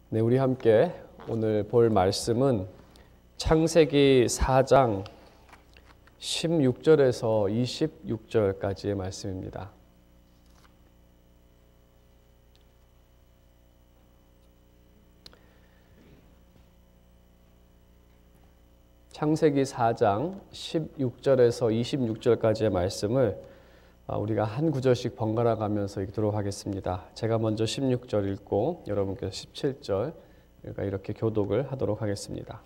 네, 우리 함께 오늘 볼 말씀은 창세기 4장 16절에서 26절까지의 말씀입니다. 창세기 4장 16절에서 26절까지의 말씀을 우리가 한 구절씩 번갈아 가면서 읽도록 하겠습니다. 제가 먼저 16절 읽고 여러분께서 17절 이렇게 교독을 하도록 하겠습니다.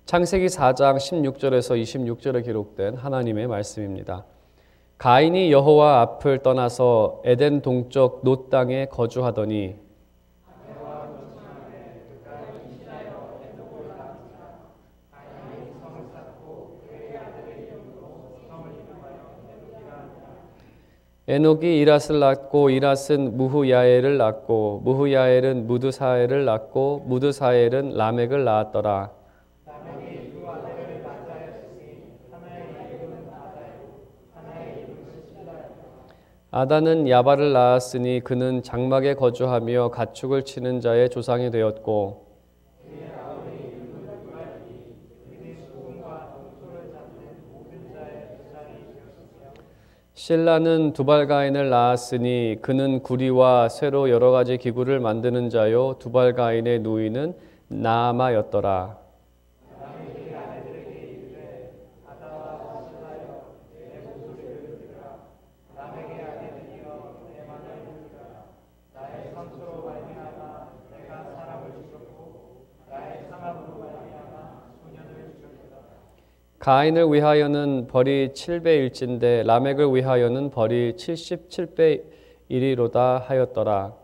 창세기 4장 16절에서 26절에 기록된 하나님의 말씀입니다. 가인이 여호와 앞을 떠나서 에덴 동쪽 놋 땅에 거주하더니 에녹이 이랏을 낳고 이랏은 무후야엘을 낳고 무후야엘은 무드사엘을 낳고 무드사엘은 라멕을 낳았더라. 아다는 야발을 낳았으니 그는 장막에 거주하며 가축을 치는 자의 조상이 되었고 실라는 두발가인을 낳았으니 그는 구리와 쇠로 여러 가지 기구를 만드는 자요 두발가인의 누이는 나아마였더라. 가인을 위하여는 벌이 7배일진데 라멕을 위하여는 벌이 77배 1이로다 하였더라.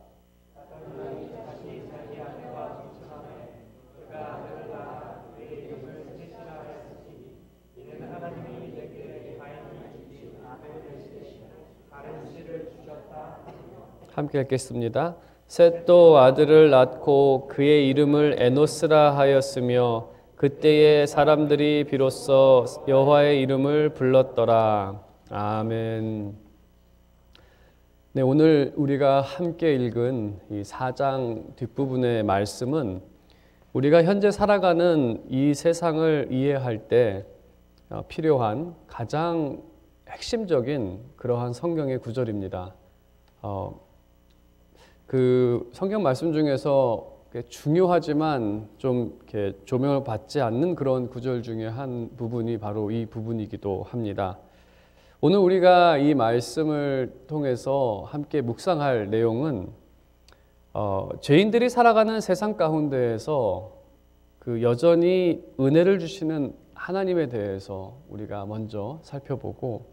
함께 읽겠습니다. 셋도 아들을 낳고 그의 이름을 에노스라 하였으며 그때의 사람들이 비로소 여호와의 이름을 불렀더라. 아멘. 네, 오늘 우리가 함께 읽은 이 4장 뒷부분의 말씀은 우리가 현재 살아가는 이 세상을 이해할 때 필요한 가장 핵심적인 그러한 성경의 구절입니다. 그 성경 말씀 중에서 중요하지만 좀 이렇게 조명을 받지 않는 그런 구절 중에 한 부분이 바로 이 부분이기도 합니다. 오늘 우리가 이 말씀을 통해서 함께 묵상할 내용은 죄인들이 살아가는 세상 가운데에서 그 여전히 은혜를 주시는 하나님에 대해서 우리가 먼저 살펴보고,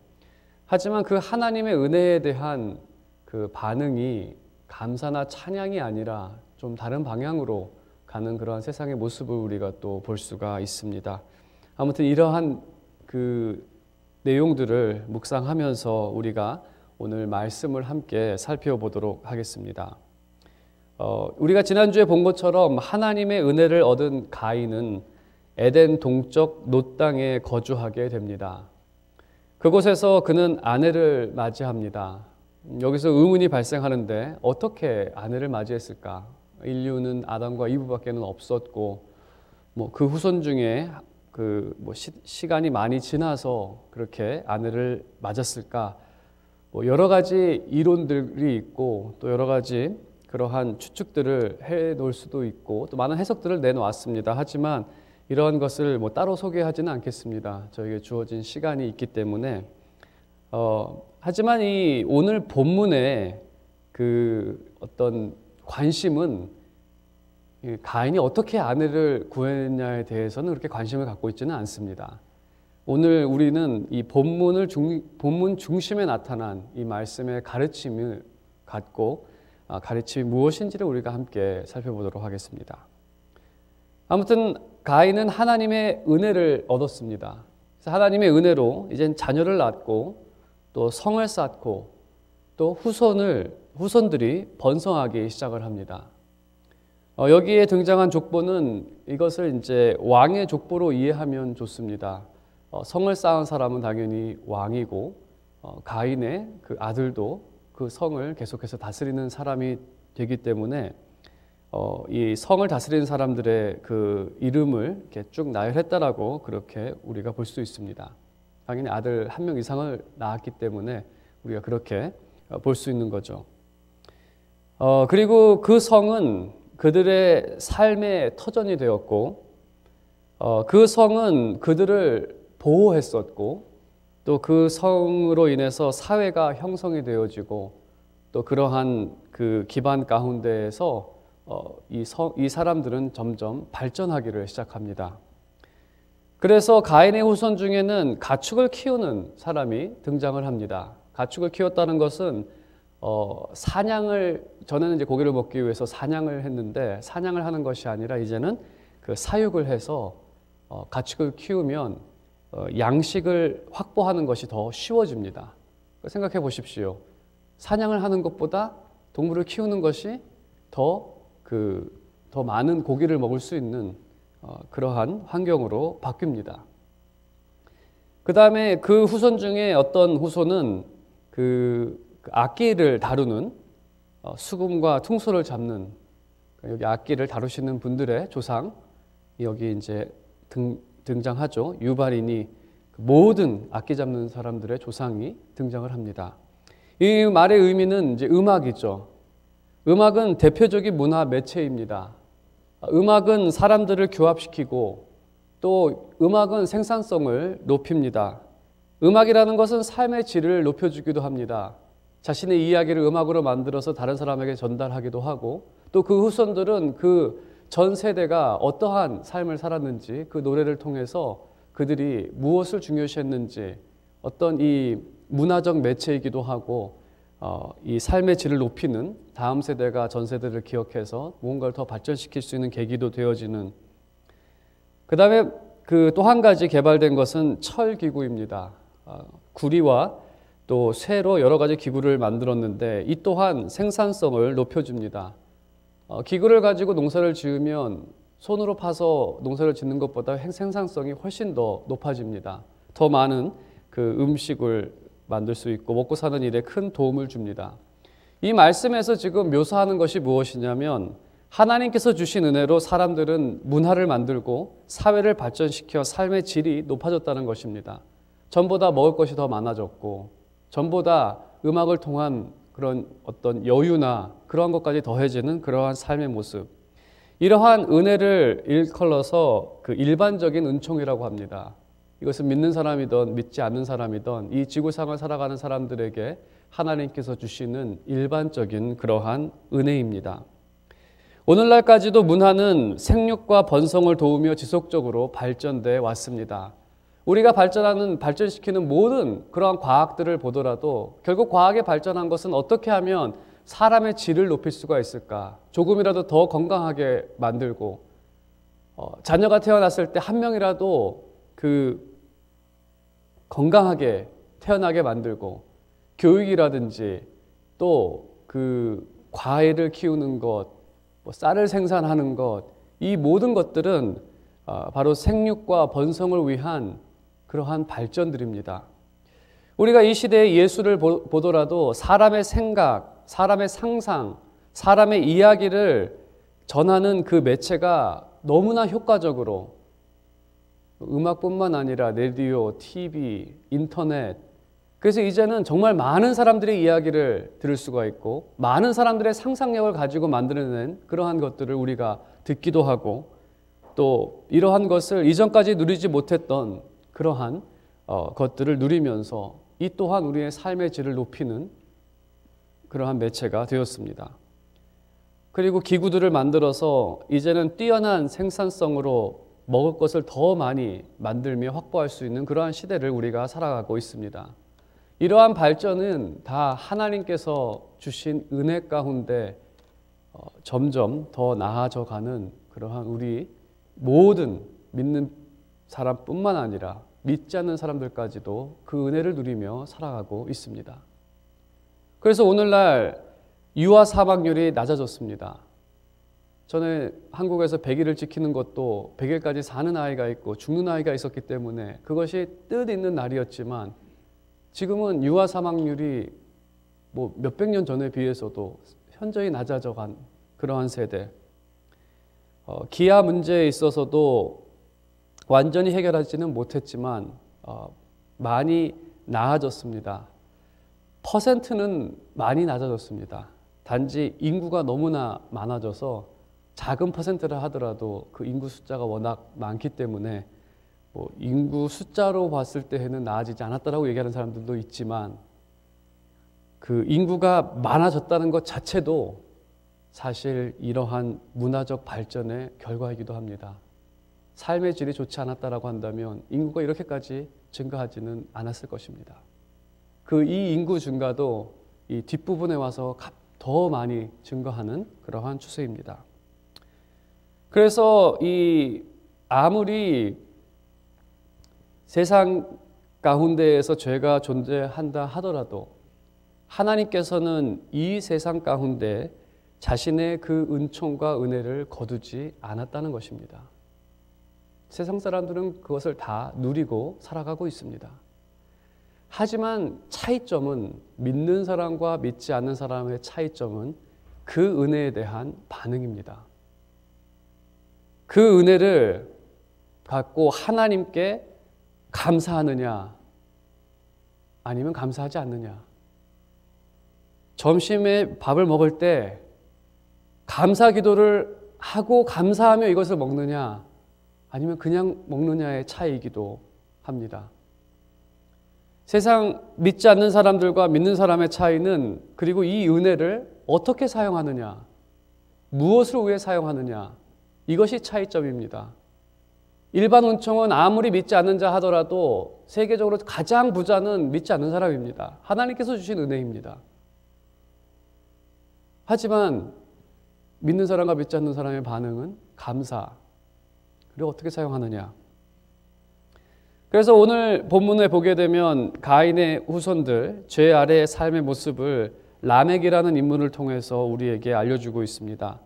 하지만 그 하나님의 은혜에 대한 그 반응이 감사나 찬양이 아니라 좀 다른 방향으로 가는 그러한 세상의 모습을 우리가 또 볼 수가 있습니다. 아무튼 이러한 그 내용들을 묵상하면서 우리가 오늘 말씀을 함께 살펴보도록 하겠습니다. 우리가 지난주에 본 것처럼 하나님의 은혜를 얻은 가인은 에덴 동쪽 놋 땅에 거주하게 됩니다. 그곳에서 그는 아내를 맞이합니다. 여기서 의문이 발생하는데 어떻게 아내를 맞이했을까? 인류는 아담과 이브밖에는 없었고, 그 후손 중에 시간이 많이 지나서 그렇게 아내를 맞았을까? 여러 가지 이론들이 있고 또 여러 가지 그러한 추측들을 해 놓을 수도 있고 또 많은 해석들을 내놓았습니다. 하지만 이러한 것을 따로 소개하지는 않겠습니다. 저에게 주어진 시간이 있기 때문에. 하지만 이 오늘 본문의 그 어떤 관심은 가인이 어떻게 아내를 구했냐에 대해서는 그렇게 관심을 갖고 있지는 않습니다. 오늘 우리는 이 본문 중심에 나타난 이 말씀의 가르침을 갖고 가르침이 무엇인지를 우리가 함께 살펴보도록 하겠습니다. 아무튼 가인은 하나님의 은혜를 얻었습니다. 그래서 하나님의 은혜로 이젠 자녀를 낳고 또 성을 쌓고 또 후손들이 번성하기 시작을 합니다. 여기에 등장한 족보는 이것을 이제 왕의 족보로 이해하면 좋습니다. 성을 쌓은 사람은 당연히 왕이고 가인의 그 아들도 그 성을 계속해서 다스리는 사람이 되기 때문에 이 성을 다스리는 사람들의 그 이름을 이렇게 쭉 나열했다라고 그렇게 우리가 볼 수 있습니다. 당연히 아들 한 명 이상을 낳았기 때문에 우리가 그렇게 볼 수 있는 거죠. 그리고 그 성은 그들의 삶의 터전이 되었고, 그 성은 그들을 보호했었고, 또 그 성으로 인해서 사회가 형성이 되어지고, 또 그러한 그 기반 가운데에서 이 사람들은 점점 발전하기를 시작합니다. 그래서 가인의 후손 중에는 가축을 키우는 사람이 등장을 합니다. 가축을 키웠다는 것은 사냥을, 전에는 이제 고기를 먹기 위해서 사냥을 했는데, 사냥을 하는 것이 아니라 이제는 그 사육을 해서 가축을 키우면 양식을 확보하는 것이 더 쉬워집니다. 생각해 보십시오. 사냥을 하는 것보다 동물을 키우는 것이 더 많은 고기를 먹을 수 있는 그러한 환경으로 바뀝니다. 그 다음에 그 후손 중에 어떤 후손은 그 악기를 다루는 수금과 퉁소를 잡는, 여기 악기를 다루시는 분들의 조상, 여기 이제 등장하죠. 유발인이 모든 악기 잡는 사람들의 조상이 등장을 합니다. 이 말의 의미는 이제 음악이죠. 음악은 대표적인 문화 매체입니다. 음악은 사람들을 교합시키고, 또 음악은 생산성을 높입니다. 음악이라는 것은 삶의 질을 높여주기도 합니다. 자신의 이야기를 음악으로 만들어서 다른 사람에게 전달하기도 하고, 또 그 후손들은 그 전 세대가 어떠한 삶을 살았는지 그 노래를 통해서 그들이 무엇을 중요시했는지, 어떤 이 문화적 매체이기도 하고, 이 삶의 질을 높이는, 다음 세대가 전 세대를 기억해서 무언가를 더 발전시킬 수 있는 계기도 되어지는. 그 다음에 그 또 한 가지 개발된 것은 철기구입니다. 구리와 또 쇠로 여러 가지 기구를 만들었는데, 이 또한 생산성을 높여줍니다. 기구를 가지고 농사를 지으면 손으로 파서 농사를 짓는 것보다 생산성이 훨씬 더 높아집니다. 더 많은 그 음식을 만들 수 있고 먹고 사는 일에 큰 도움을 줍니다. 이 말씀에서 지금 묘사하는 것이 무엇이냐면, 하나님께서 주신 은혜로 사람들은 문화를 만들고 사회를 발전시켜 삶의 질이 높아졌다는 것입니다. 전보다 먹을 것이 더 많아졌고, 전보다 음악을 통한 그런 어떤 여유나 그러한 것까지 더해지는 그러한 삶의 모습, 이러한 은혜를 일컬어서 그 일반적인 은총이라고 합니다. 이것은 믿는 사람이든 믿지 않는 사람이든 이 지구상을 살아가는 사람들에게 하나님께서 주시는 일반적인 그러한 은혜입니다. 오늘날까지도 문화는 생육과 번성을 도우며 지속적으로 발전돼 왔습니다. 우리가 발전시키는 모든 그러한 과학들을 보더라도 결국 과학이 발전한 것은 어떻게 하면 사람의 질을 높일 수가 있을까? 조금이라도 더 건강하게 만들고, 자녀가 태어났을 때 한 명이라도 그 건강하게 태어나게 만들고, 교육이라든지 또 그 과일을 키우는 것, 쌀을 생산하는 것, 이 모든 것들은 바로 생육과 번성을 위한 그러한 발전들입니다. 우리가 이 시대의 예술을 보더라도 사람의 생각, 사람의 상상, 사람의 이야기를 전하는 그 매체가 너무나 효과적으로, 음악뿐만 아니라 라디오, TV, 인터넷, 그래서 이제는 정말 많은 사람들의 이야기를 들을 수가 있고, 많은 사람들의 상상력을 가지고 만들어낸 그러한 것들을 우리가 듣기도 하고, 또 이러한 것을 이전까지 누리지 못했던 그러한 것들을 누리면서 이 또한 우리의 삶의 질을 높이는 그러한 매체가 되었습니다. 그리고 기구들을 만들어서 이제는 뛰어난 생산성으로 먹을 것을 더 많이 만들며 확보할 수 있는 그러한 시대를 우리가 살아가고 있습니다. 이러한 발전은 다 하나님께서 주신 은혜 가운데 점점 더 나아져 가는 그러한 우리 모든 믿는 사람뿐만 아니라 믿지 않는 사람들까지도 그 은혜를 누리며 살아가고 있습니다. 그래서 오늘날 유아 사망률이 낮아졌습니다. 전에 한국에서 100일을 지키는 것도 100일까지 사는 아이가 있고 죽는 아이가 있었기 때문에 그것이 뜻있는 날이었지만, 지금은 유아 사망률이 몇백 년 전에 비해서도 현저히 낮아져 간 그러한 세대, 기아 문제에 있어서도 완전히 해결하지는 못했지만 많이 나아졌습니다. 퍼센트는 많이 낮아졌습니다. 단지 인구가 너무나 많아져서 작은 퍼센트를 하더라도 그 인구 숫자가 워낙 많기 때문에 인구 숫자로 봤을 때는 나아지지 않았다라고 얘기하는 사람들도 있지만 그 인구가 많아졌다는 것 자체도 사실 이러한 문화적 발전의 결과이기도 합니다. 삶의 질이 좋지 않았다라고 한다면 인구가 이렇게까지 증가하지는 않았을 것입니다. 이 인구 증가도 이 뒷부분에 와서 더 많이 증가하는 그러한 추세입니다. 그래서 아무리 세상 가운데에서 죄가 존재한다 하더라도 하나님께서는 이 세상 가운데 자신의 그 은총과 은혜를 거두지 않았다는 것입니다. 세상 사람들은 그것을 다 누리고 살아가고 있습니다. 하지만 차이점은 믿는 사람과 믿지 않는 사람의 차이점은 그 은혜에 대한 반응입니다. 그 은혜를 갖고 하나님께 감사하느냐 아니면 감사하지 않느냐. 점심에 밥을 먹을 때 감사 기도를 하고 감사하며 이것을 먹느냐 아니면 그냥 먹느냐의 차이이기도 합니다. 세상 믿지 않는 사람들과 믿는 사람의 차이는 그리고 이 은혜를 어떻게 사용하느냐, 무엇을 위해 사용하느냐, 이것이 차이점입니다. 일반 은총은 아무리 믿지 않는 자 하더라도 세계적으로 가장 부자는 믿지 않는 사람입니다. 하나님께서 주신 은혜입니다. 하지만 믿는 사람과 믿지 않는 사람의 반응은 감사, 그리고 어떻게 사용하느냐. 그래서 오늘 본문에 보게 되면 가인의 후손들, 죄 아래의 삶의 모습을 라멕이라는 인물을 통해서 우리에게 알려주고 있습니다.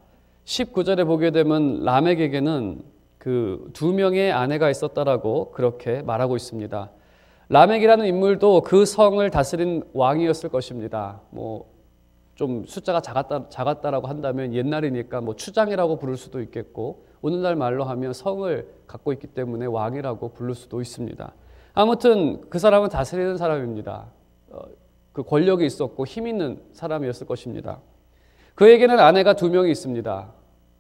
19절에 보게 되면 라멕에게는 그 2명의 아내가 있었다라고 그렇게 말하고 있습니다. 라멕이라는 인물도 그 성을 다스린 왕이었을 것입니다. 좀 숫자가 작았다라고 한다면 옛날이니까 추장이라고 부를 수도 있겠고 오늘날 말로 하면 성을 갖고 있기 때문에 왕이라고 부를 수도 있습니다. 아무튼 그 사람은 다스리는 사람입니다. 그 권력이 있었고 힘 있는 사람이었을 것입니다. 그에게는 아내가 2명이 있습니다.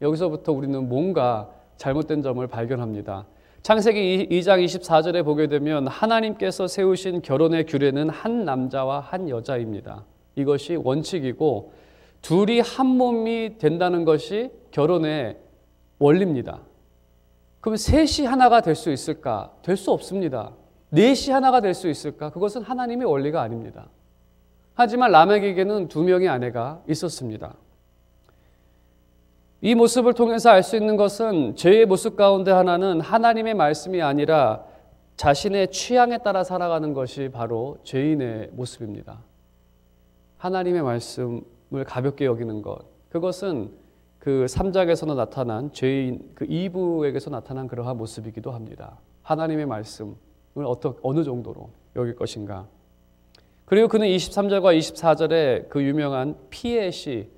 여기서부터 우리는 뭔가 잘못된 점을 발견합니다. 창세기 2장 24절에 보게 되면 하나님께서 세우신 결혼의 규례는 한 남자와 한 여자입니다. 이것이 원칙이고 둘이 한 몸이 된다는 것이 결혼의 원리입니다. 그럼 셋이 하나가 될 수 있을까? 될 수 없습니다. 넷이 하나가 될 수 있을까? 그것은 하나님의 원리가 아닙니다. 하지만 라멕에게는 2명의 아내가 있었습니다. 이 모습을 통해서 알 수 있는 것은 죄의 모습 가운데 하나는 하나님의 말씀이 아니라 자신의 취향에 따라 살아가는 것이 바로 죄인의 모습입니다. 하나님의 말씀을 가볍게 여기는 것, 그것은 그 3장에서도 나타난 죄인 그 이브에게서 나타난 그러한 모습이기도 합니다. 하나님의 말씀을 어느 정도로 여길 것인가. 그리고 그는 23절과 24절에 그 유명한 피의 시,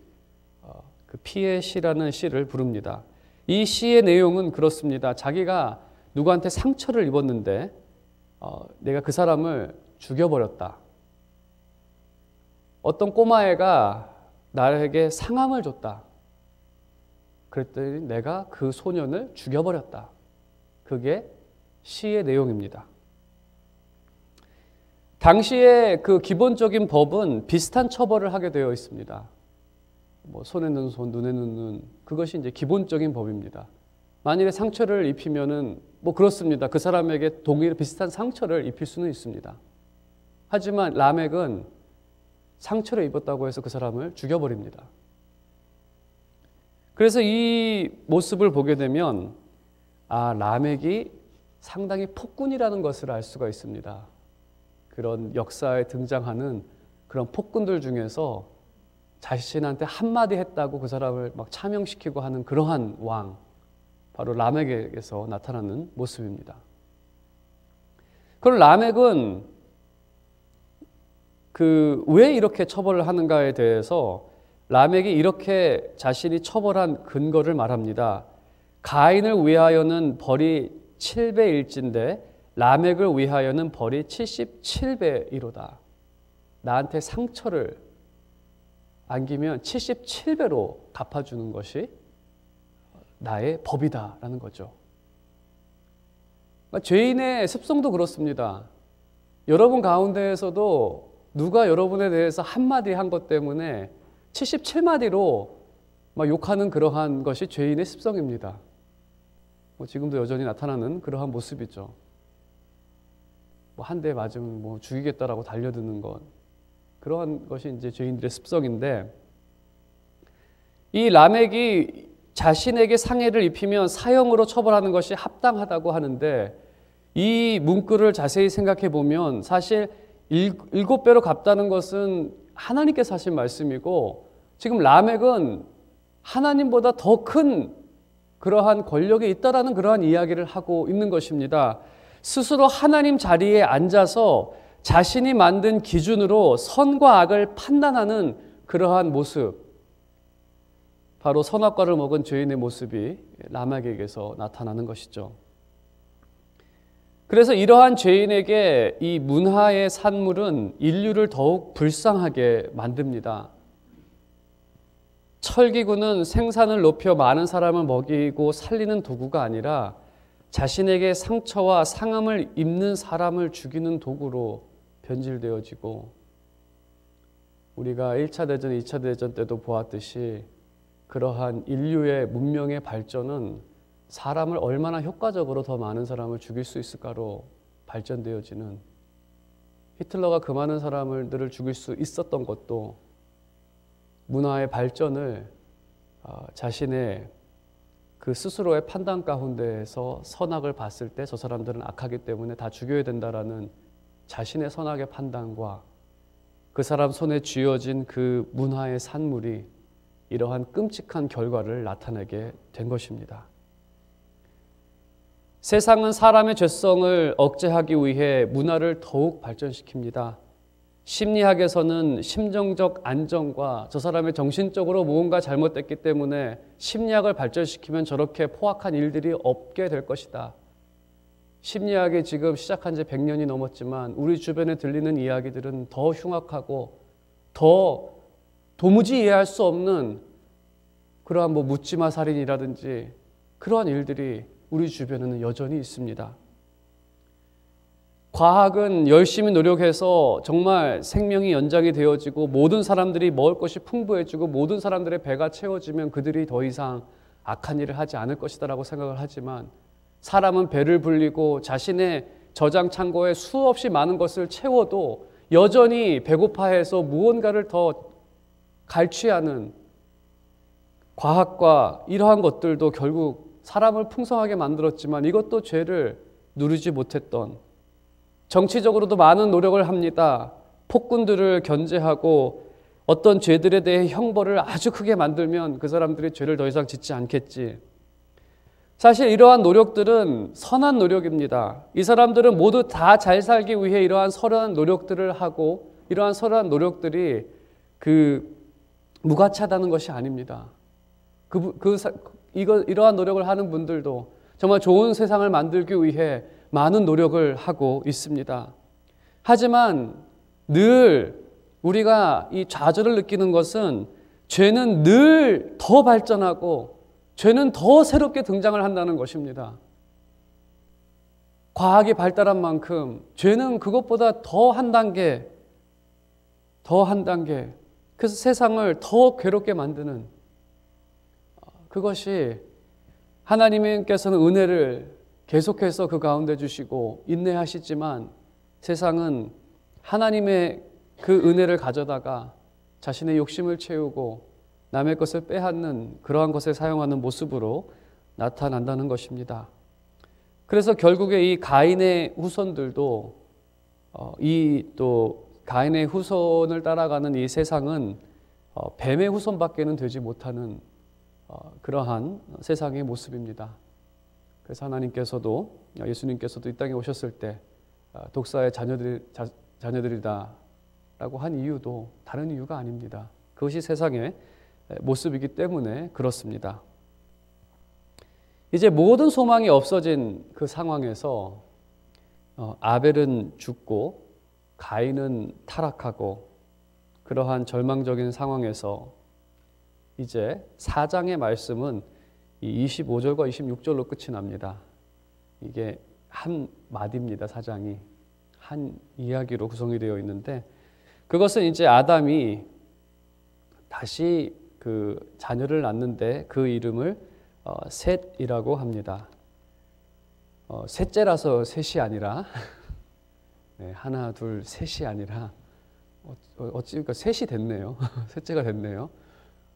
그 피의 시라는 시를 부릅니다. 이 시의 내용은 그렇습니다. 자기가 누구한테 상처를 입었는데 내가 그 사람을 죽여버렸다. 어떤 꼬마애가 나에게 상함을 줬다. 그랬더니 내가 그 소년을 죽여버렸다. 그게 시의 내용입니다. 당시에 그 기본적인 법은 비슷한 처벌을 하게 되어 있습니다. 손에는 손, 눈에는 눈, 그것이 이제 기본적인 법입니다. 만일에 상처를 입히면은 그렇습니다. 그 사람에게 동일 비슷한 상처를 입힐 수는 있습니다. 하지만 라멕은 상처를 입었다고 해서 그 사람을 죽여버립니다. 그래서 이 모습을 보게 되면 라멕이 상당히 폭군이라는 것을 알 수가 있습니다. 그런 역사에 등장하는 그런 폭군들 중에서 자신한테 한마디 했다고 그 사람을 막 차명시키고 하는 그러한 왕, 바로 라멕에게서 나타나는 모습입니다. 그럼 라멕은 왜 이렇게 처벌을 하는가에 대해서 라멕이 이렇게 자신이 처벌한 근거를 말합니다. 가인을 위하여는 벌이 7배일진데 라멕을 위하여는 벌이 77배이로다. 나한테 상처를 안기면 77배로 갚아주는 것이 나의 법이다라는 거죠. 그러니까 죄인의 습성도 그렇습니다. 여러분 가운데에서도 누가 여러분에 대해서 한마디 한 것 때문에 77마디로 막 욕하는 그러한 것이 죄인의 습성입니다. 지금도 여전히 나타나는 그러한 모습이죠. 한 대 맞으면 죽이겠다라고 달려드는 것, 그러한 것이 이제 죄인들의 습성인데, 이 라멕이 자신에게 상해를 입히면 사형으로 처벌하는 것이 합당하다고 하는데, 이 문구를 자세히 생각해 보면 사실 7배로 갚다는 것은 하나님께서 하신 말씀이고, 지금 라멕은 하나님보다 더 큰 그러한 권력이 있다라는 그러한 이야기를 하고 있는 것입니다. 스스로 하나님 자리에 앉아서 자신이 만든 기준으로 선과 악을 판단하는 그러한 모습, 바로 선악과를 먹은 죄인의 모습이 라멕에게서 나타나는 것이죠. 그래서 이러한 죄인에게 이 문하의 산물은 인류를 더욱 불쌍하게 만듭니다. 철기구는 생산을 높여 많은 사람을 먹이고 살리는 도구가 아니라 자신에게 상처와 상함을 입는 사람을 죽이는 도구로 변질되어지고, 우리가 1차 대전, 2차 대전 때도 보았듯이 그러한 인류의 문명의 발전은 사람을 얼마나 효과적으로 더 많은 사람을 죽일 수 있을까로 발전되어지는, 히틀러가 그 많은 사람들을 죽일 수 있었던 것도 문화의 발전을 자신의 그 스스로의 판단 가운데에서 선악을 봤을 때 저 사람들은 악하기 때문에 다 죽여야 된다라는 자신의 선악의 판단과 그 사람 손에 쥐어진 그 문화의 산물이 이러한 끔찍한 결과를 나타내게 된 것입니다. 세상은 사람의 죄성을 억제하기 위해 문화를 더욱 발전시킵니다. 심리학에서는 심정적 안정과 저 사람의 정신적으로 무언가 잘못됐기 때문에 심리학을 발전시키면 저렇게 포악한 일들이 없게 될 것이다. 심리학이 지금 시작한 지 100년이 넘었지만 우리 주변에 들리는 이야기들은 더 흉악하고 더 도무지 이해할 수 없는 그러한 묻지마 살인이라든지 그러한 일들이 우리 주변에는 여전히 있습니다. 과학은 열심히 노력해서 정말 생명이 연장이 되어지고 모든 사람들이 먹을 것이 풍부해지고 모든 사람들의 배가 채워지면 그들이 더 이상 악한 일을 하지 않을 것이다라고 생각을 하지만, 사람은 배를 불리고 자신의 저장 창고에 수없이 많은 것을 채워도 여전히 배고파해서 무언가를 더 갈취하는, 과학과 이러한 것들도 결국 사람을 풍성하게 만들었지만 이것도 죄를 누리지 못했던, 정치적으로도 많은 노력을 합니다. 폭군들을 견제하고 어떤 죄들에 대해 형벌을 아주 크게 만들면 그 사람들이 죄를 더 이상 짓지 않겠지. 사실 이러한 노력들은 선한 노력입니다. 이 사람들은 모두 다 잘 살기 위해 이러한 선한 노력들을 하고, 이러한 선한 노력들이 무가치하다는 것이 아닙니다. 이러한 노력을 하는 분들도 정말 좋은 세상을 만들기 위해 많은 노력을 하고 있습니다. 하지만 늘 우리가 이 좌절을 느끼는 것은 죄는 늘 더 발전하고 죄는 더 새롭게 등장을 한다는 것입니다. 과학이 발달한 만큼 죄는 그것보다 더 한 단계, 그래서 세상을 더 괴롭게 만드는, 그것이 하나님께서는 은혜를 계속해서 그 가운데 주시고 인내하시지만 세상은 하나님의 그 은혜를 가져다가 자신의 욕심을 채우고 남의 것을 빼앗는 그러한 것에 사용하는 모습으로 나타난다는 것입니다. 그래서 결국에 이 가인의 후손들도 또 가인의 후손을 따라가는 이 세상은 뱀의 후손밖에는 되지 못하는 그러한 세상의 모습입니다. 그래서 하나님께서도, 예수님께서도 이 땅에 오셨을 때 독사의 자녀들이다 라고 한 이유도 다른 이유가 아닙니다. 그것이 세상의 모습이기 때문에 그렇습니다. 이제 모든 소망이 없어진 그 상황에서 아벨은 죽고 가인은 타락하고 그러한 절망적인 상황에서 이제 4장의 말씀은 이 25절과 26절로 끝이 납니다. 이게 한 마디입니다. 4장이 한 이야기로 구성이 되어 있는데, 그것은 이제 아담이 다시 그 자녀를 낳는데 그 이름을 셋이라고 합니다. 셋째라서 셋이 아니라 네, 하나 둘 셋이 아니라 그러니까 셋이 됐네요. 셋째가 됐네요.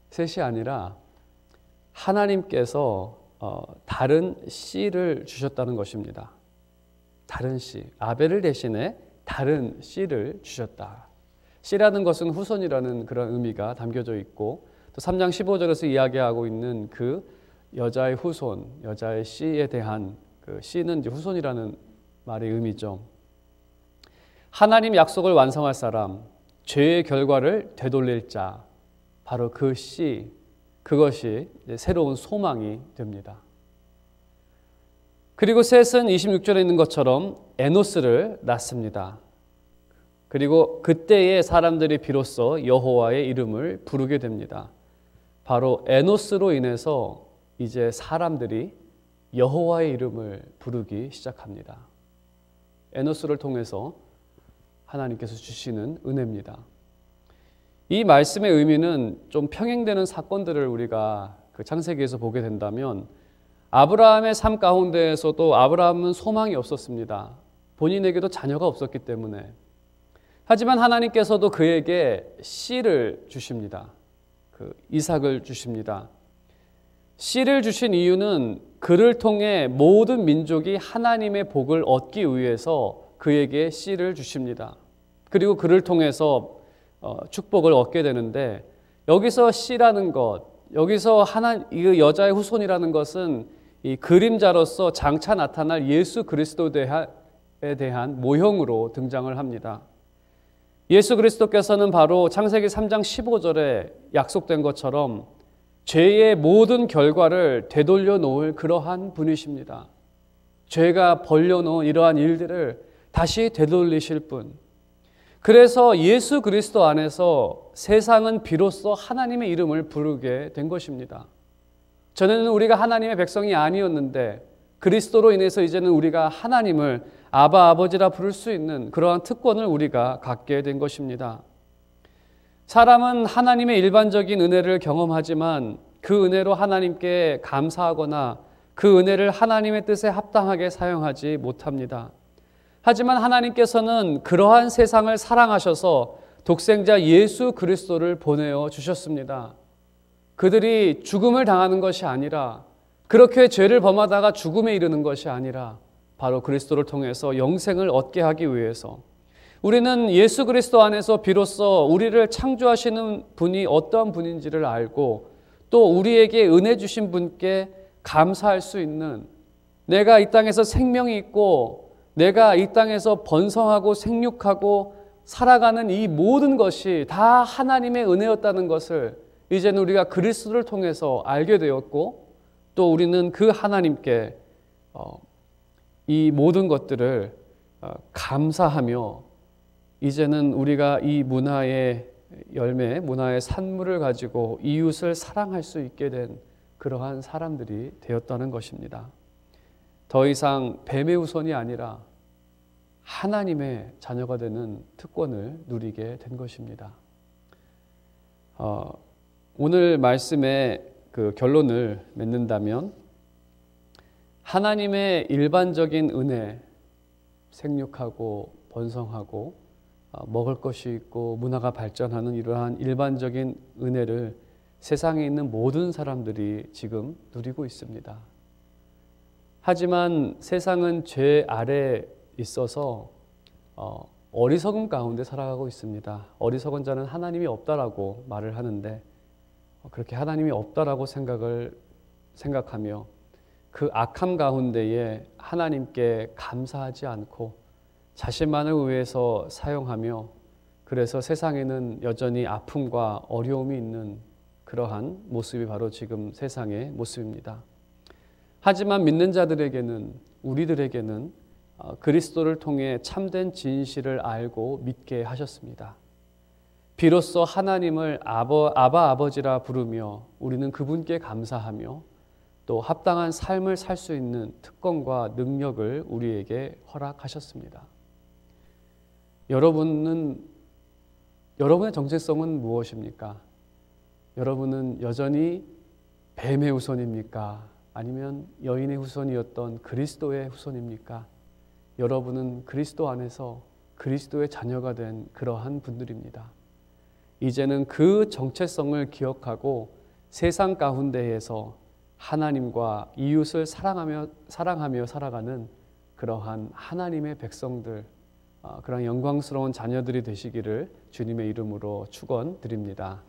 셋이 아니라 하나님께서 다른 씨를 주셨다는 것입니다. 다른 씨, 아벨을 대신에 다른 씨를 주셨다. 씨라는 것은 후손이라는 그런 의미가 담겨져 있고, 또 3장 15절에서 이야기하고 있는 그 여자의 후손, 여자의 씨에 대한 그 씨는 이제 후손이라는 말의 의미죠. 하나님 약속을 완성할 사람, 죄의 결과를 되돌릴 자, 바로 그 씨, 그것이 이제 새로운 소망이 됩니다. 그리고 셋은 26절에 있는 것처럼 에노스를 낳습니다. 그리고 그때의 사람들이 비로소 여호와의 이름을 부르게 됩니다. 바로 에노스로 인해서 이제 사람들이 여호와의 이름을 부르기 시작합니다. 에노스를 통해서 하나님께서 주시는 은혜입니다. 이 말씀의 의미는 좀 평행되는 사건들을 우리가 그 창세기에서 보게 된다면, 아브라함의 삶 가운데에서도 아브라함은 소망이 없었습니다. 본인에게도 자녀가 없었기 때문에. 하지만 하나님께서도 그에게 씨를 주십니다. 그 이삭을 주십니다. 씨를 주신 이유는 그를 통해 모든 민족이 하나님의 복을 얻기 위해서 그에게 씨를 주십니다. 그리고 그를 통해서 축복을 얻게 되는데, 여기서 씨라는 것, 여기서 이 여자의 후손이라는 것은 이 그림자로서 장차 나타날 예수 그리스도에 대한 모형으로 등장을 합니다. 예수 그리스도께서는 바로 창세기 3장 15절에 약속된 것처럼 죄의 모든 결과를 되돌려 놓을 그러한 분이십니다. 죄가 벌려놓은 이러한 일들을 다시 되돌리실 분. 그래서 예수 그리스도 안에서 세상은 비로소 하나님의 이름을 부르게 된 것입니다. 전에는 우리가 하나님의 백성이 아니었는데 그리스도로 인해서 이제는 우리가 하나님을 아바 아버지라 부를 수 있는 그러한 특권을 우리가 갖게 된 것입니다. 사람은 하나님의 일반적인 은혜를 경험하지만 그 은혜로 하나님께 감사하거나 그 은혜를 하나님의 뜻에 합당하게 사용하지 못합니다. 하지만 하나님께서는 그러한 세상을 사랑하셔서 독생자 예수 그리스도를 보내어 주셨습니다. 그들이 죽음을 당하는 것이 아니라, 그렇게 죄를 범하다가 죽음에 이르는 것이 아니라 바로 그리스도를 통해서 영생을 얻게 하기 위해서, 우리는 예수 그리스도 안에서 비로소 우리를 창조하시는 분이 어떠한 분인지를 알고 또 우리에게 은혜 주신 분께 감사할 수 있는, 내가 이 땅에서 생명이 있고 내가 이 땅에서 번성하고 생육하고 살아가는 이 모든 것이 다 하나님의 은혜였다는 것을 이제는 우리가 그리스도를 통해서 알게 되었고, 또 우리는 그 하나님께 이 모든 것들을 감사하며 이제는 우리가 이 문화의 열매, 문화의 산물을 가지고 이웃을 사랑할 수 있게 된 그러한 사람들이 되었다는 것입니다. 더 이상 뱀의 후손이 아니라 하나님의 자녀가 되는 특권을 누리게 된 것입니다. 오늘 말씀의 그 결론을 맺는다면, 하나님의 일반적인 은혜, 생육하고 번성하고 먹을 것이 있고 문화가 발전하는 이러한 일반적인 은혜를 세상에 있는 모든 사람들이 지금 누리고 있습니다. 하지만 세상은 죄 아래 있어서 어리석음 가운데 살아가고 있습니다. 어리석은 자는 하나님이 없다라고 말을 하는데, 그렇게 하나님이 없다라고 생각하며 그 악함 가운데에 하나님께 감사하지 않고 자신만을 위해서 사용하며, 그래서 세상에는 여전히 아픔과 어려움이 있는 그러한 모습이 바로 지금 세상의 모습입니다. 하지만 믿는 자들에게는, 우리들에게는 그리스도를 통해 참된 진실을 알고 믿게 하셨습니다. 비로소 하나님을 아바 아버지라 부르며 우리는 그분께 감사하며 또 합당한 삶을 살 수 있는 특권과 능력을 우리에게 허락하셨습니다. 여러분의 정체성은 무엇입니까? 여러분은 여전히 뱀의 후손입니까? 아니면 여인의 후손이었던 그리스도의 후손입니까? 여러분은 그리스도 안에서 그리스도의 자녀가 된 그러한 분들입니다. 이제는 그 정체성을 기억하고 세상 가운데에서 하나님과 이웃을 사랑하며 살아가는 그러한 하나님의 백성들, 그런 영광스러운 자녀들이 되시기를 주님의 이름으로 축원드립니다.